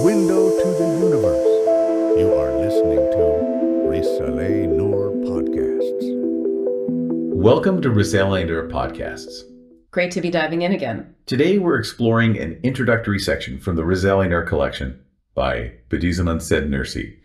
window to the universe. You are listening to Risale-i Nur podcasts. Welcome to Risale-i Nur podcasts. Great to be diving in again. Today we're exploring an introductory section from the Risale-i Nur collection by Bediuzzaman said Nursi.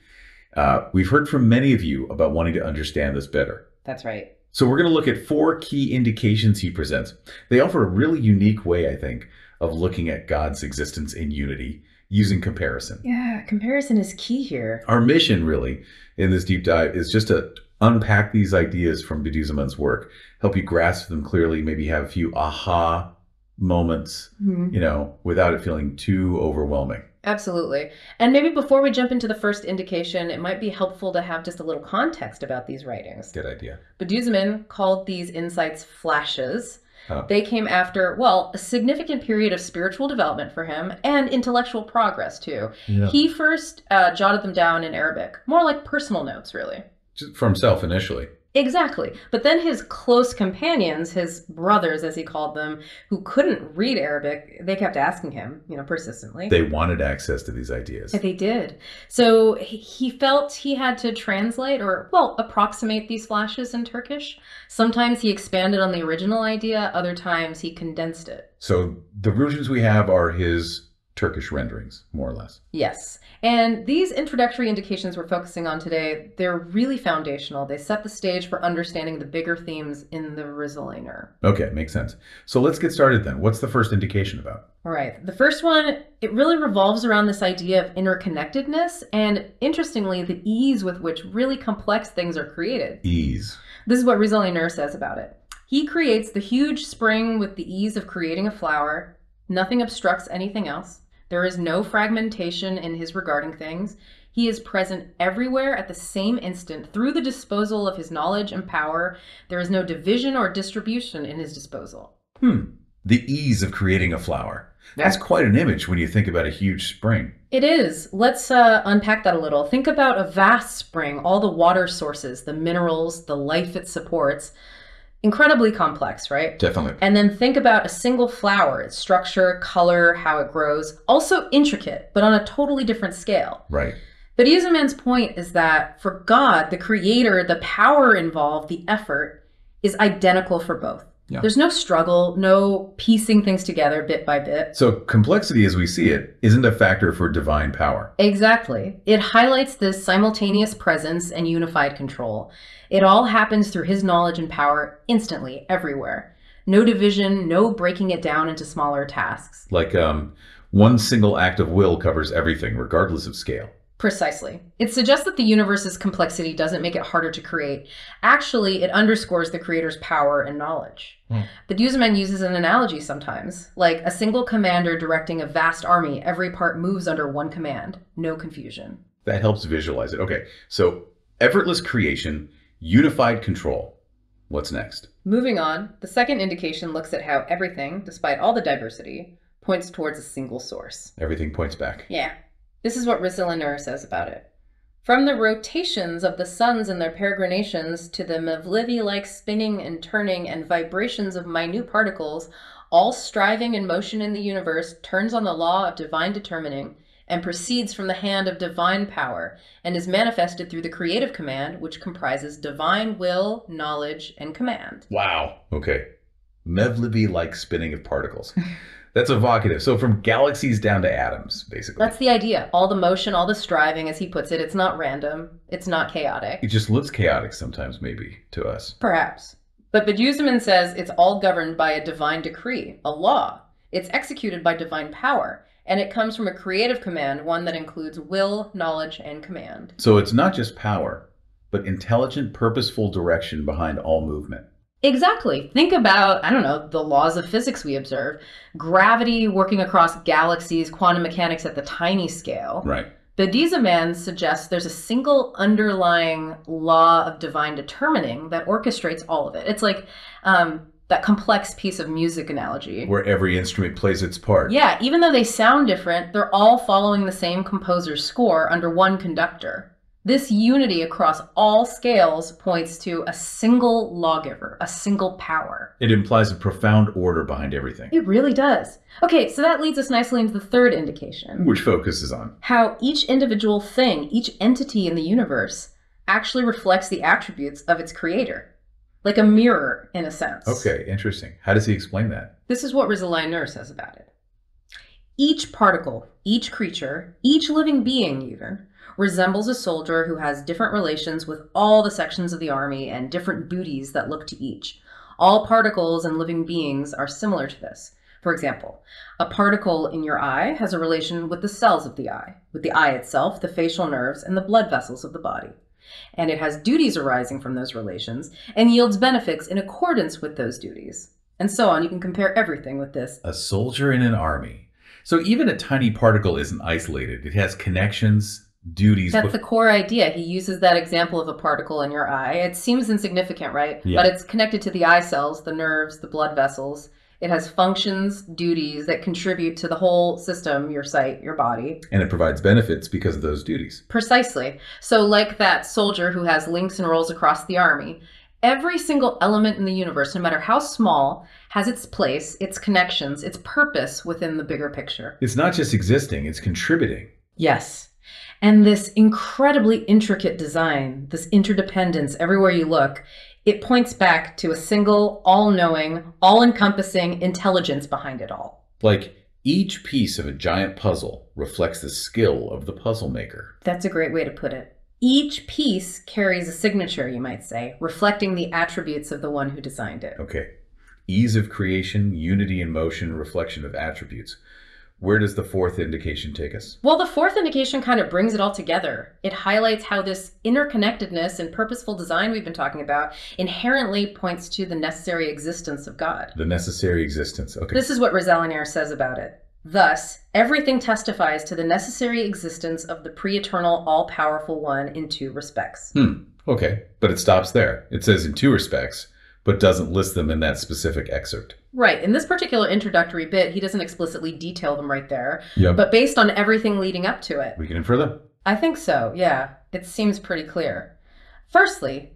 We've heard from many of you about wanting to understand this better. That's right. So we're going to look at 4 key indications he presents. They offer a really unique way, I think, of looking at God's existence in unity using comparison. Yeah, comparison is key here. Our mission, really, in this deep dive is just to unpack these ideas from Bediuzzaman's work, help you grasp them clearly, maybe have a few aha moments, without it feeling too overwhelming. Absolutely. And maybe before we jump into the first indication, it might be helpful to have just a little context about these writings. Good idea. Bediuzzaman called these insights flashes. Huh. They came after, a significant period of spiritual development for him and intellectual progress, too. Yeah. He first jotted them down in Arabic, more like personal notes, really. Just for himself initially. Exactly. But then his close companions, his brothers, as he called them, who couldn't read Arabic, they kept asking him, persistently. They wanted access to these ideas. They did. So he felt he had to translate or, approximate these flashes in Turkish. Sometimes he expanded on the original idea. Other times he condensed it. So the versions we have are his Turkish renderings, more or less. Yes. And these introductory indications we're focusing on today, they're really foundational. They set the stage for understanding the bigger themes in the Risale-i Nur. Okay, makes sense. So let's get started then. What's the first indication about? All right. The first one, it really revolves around this idea of interconnectedness and, interestingly, the ease with which really complex things are created. Ease. This is what Risale-i Nur says about it. He creates the huge spring with the ease of creating a flower. Nothing obstructs anything else. There is no fragmentation in his regarding things. He is present everywhere at the same instant through the disposal of his knowledge and power. There is no division or distribution in his disposal. The ease of creating a flower. That's quite an image when you think about a huge spring. It is. Let's unpack that a little. Think about a vast spring, all the water sources, the minerals, the life it supports. Incredibly complex, right? Definitely. And then think about a single flower, its structure, color, how it grows. Also intricate, but on a totally different scale. Right. Bediuzzaman's point is that for God, the creator, the power involved, the effort is identical for both. Yeah. There's no struggle, no piecing things together bit by bit. So complexity as we see it isn't a factor for divine power. Exactly. It highlights this simultaneous presence and unified control. It all happens through his knowledge and power instantly, everywhere. No division, no breaking it down into smaller tasks. Like one single act of will covers everything, regardless of scale. Precisely. It suggests that the universe's complexity doesn't make it harder to create. Actually, it underscores the creator's power and knowledge. Bediuzzaman uses an analogy sometimes, like a single commander directing a vast army. Every part moves under one command. No confusion. That helps visualize it. Okay, so effortless creation, unified control. What's next? Moving on, the second indication looks at how everything, despite all the diversity, points towards a single source. Everything points back. Yeah. This is what Risale-i Nur says about it. From the rotations of the suns and their peregrinations to the Mevlevi-like spinning and turning and vibrations of minute particles, all striving and motion in the universe turns on the law of divine determining and proceeds from the hand of divine power and is manifested through the creative command, which comprises divine will, knowledge, and command. Wow. Okay. Mevlevi-like spinning of particles. That's evocative. So from galaxies down to atoms, basically. That's the idea. All the motion, all the striving, as he puts it, it's not random. It's not chaotic. It just looks chaotic sometimes, maybe, to us. Perhaps. But Bediuzzaman says it's all governed by a divine decree, a law. It's executed by divine power. And it comes from a creative command, one that includes will, knowledge, and command. So it's not just power, but intelligent, purposeful direction behind all movement. Exactly. Think about, the laws of physics we observe. Gravity working across galaxies, quantum mechanics at the tiny scale. Right. Bediuzzaman suggests there's a single underlying law of divine determining that orchestrates all of it. It's like that complex piece of music analogy. Where every instrument plays its part. Yeah, even though they sound different, they're all following the same composer's score under one conductor. This unity across all scales points to a single lawgiver, a single power. It implies a profound order behind everything. It really does. Okay, so that leads us nicely into the third indication. Which focuses on how each individual thing, each entity in the universe, actually reflects the attributes of its creator. Like a mirror, in a sense. Okay, interesting. How does he explain that? This is what RisaleiNur says about it. Each particle, each creature, each living being even, resembles a soldier who has different relations with all the sections of the army and different duties that look to each. All particles and living beings are similar to this. For example, a particle in your eye has a relation with the cells of the eye, with the eye itself, the facial nerves, and the blood vessels of the body. And it has duties arising from those relations and yields benefits in accordance with those duties. And so on. You can compare everything with this. A soldier in an army. So even a tiny particle isn't isolated. It has connections, duties. That's the core idea. He uses that example of a particle in your eye. It seems insignificant, right? Yeah. But it's connected to the eye cells, the nerves, the blood vessels. It has functions, duties that contribute to the whole system, your sight, your body. And it provides benefits because of those duties. Precisely. So like that soldier who has links and rolls across the army, every single element in the universe, no matter how small, has its place, its connections, its purpose within the bigger picture. It's not just existing, it's contributing. Yes. And this incredibly intricate design, this interdependence everywhere you look, it points back to a single, all-knowing, all-encompassing intelligence behind it all. Like each piece of a giant puzzle reflects the skill of the puzzle maker. That's a great way to put it. Each piece carries a signature, you might say, reflecting the attributes of the one who designed it. Okay. Ease of creation, unity in motion, reflection of attributes. Where does the fourth indication take us? Well, the fourth indication kind of brings it all together. It highlights how this interconnectedness and purposeful design we've been talking about inherently points to the necessary existence of God. The necessary existence. Okay. This is what RisaleiNur says about it. Thus, everything testifies to the necessary existence of the pre-eternal, all-powerful one in two respects. Okay, but it stops there. It says in two respects, but doesn't list them in that specific excerpt. Right. In this particular introductory bit, he doesn't explicitly detail them right there. Yep. But based on everything leading up to it. We can infer them? I think so, yeah. It seems pretty clear. Firstly,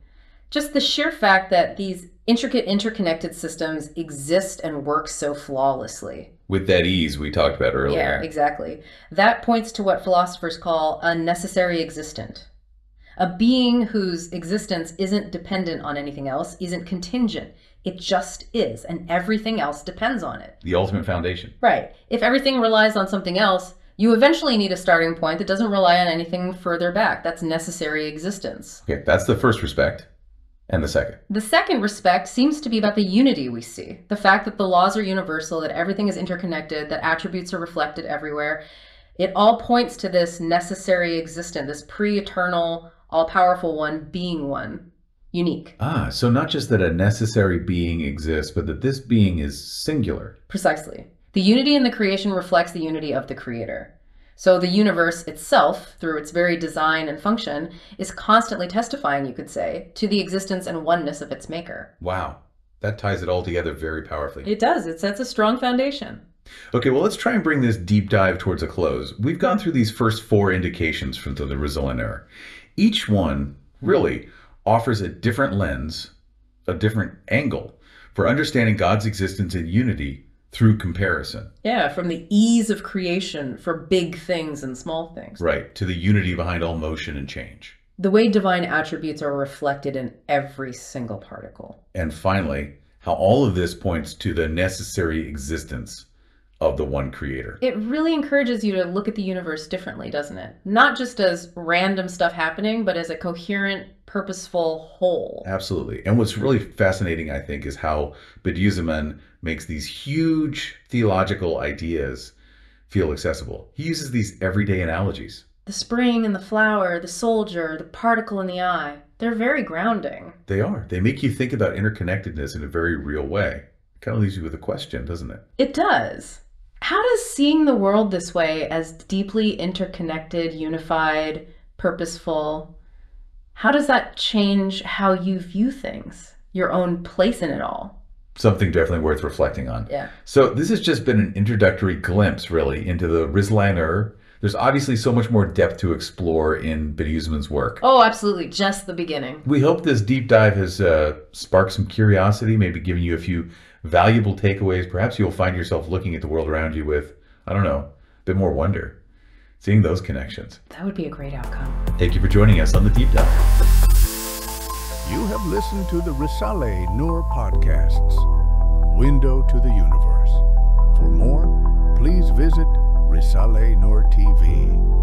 just the sheer fact that these intricate interconnected systems exist and work so flawlessly. With that ease we talked about earlier. Yeah, exactly. That points to what philosophers call a necessary existent. A being whose existence isn't dependent on anything else, isn't contingent. It just is, and everything else depends on it. The ultimate foundation. Right. If everything relies on something else, you eventually need a starting point that doesn't rely on anything further back. That's necessary existence. Okay, that's the first respect. And the second? The second respect seems to be about the unity we see. The fact that the laws are universal, that everything is interconnected, that attributes are reflected everywhere. It all points to this necessary existent, this pre-eternal, all-powerful one being one. Unique. Ah, so not just that a necessary being exists, but that this being is singular. Precisely. The unity in the creation reflects the unity of the creator. So the universe itself, through its very design and function, is constantly testifying, you could say, to the existence and oneness of its maker. Wow. That ties it all together very powerfully. It does. It sets a strong foundation. Okay, well, let's try and bring this deep dive towards a close. We've gone through these first four indications from the Risale-i-Nur. Each one really offers a different lens, a different angle for understanding God's existence and unity through comparison. Yeah, from the ease of creation for big things and small things. Right, to the unity behind all motion and change. The way divine attributes are reflected in every single particle. And finally, how all of this points to the necessary existence of the one creator. It really encourages you to look at the universe differently, doesn't it? Not just as random stuff happening, but as a coherent, purposeful whole. Absolutely. And what's really fascinating, I think, is how Bediuzzaman makes these huge theological ideas feel accessible. He uses these everyday analogies. The spring and the flower, the soldier, the particle in the eye, they're very grounding. They are. They make you think about interconnectedness in a very real way. It kind of leaves you with a question, doesn't it? It does. How does seeing the world this way as deeply interconnected, unified, purposeful, how does that change how you view things, your own place in it all? Something definitely worth reflecting on. Yeah. So this has just been an introductory glimpse, really, into the Risale-i Nur, There's obviously so much more depth to explore in Bediuzzaman's work. Oh, absolutely. Just the beginning. We hope this deep dive has sparked some curiosity, maybe given you a few valuable takeaways. Perhaps you'll find yourself looking at the world around you with, I don't know, a bit more wonder. Seeing those connections. That would be a great outcome. Thank you for joining us on the deep dive. You have listened to the Risale-i Nur podcasts, Window to the Universe. For more, please visit Risale-i Nur TV.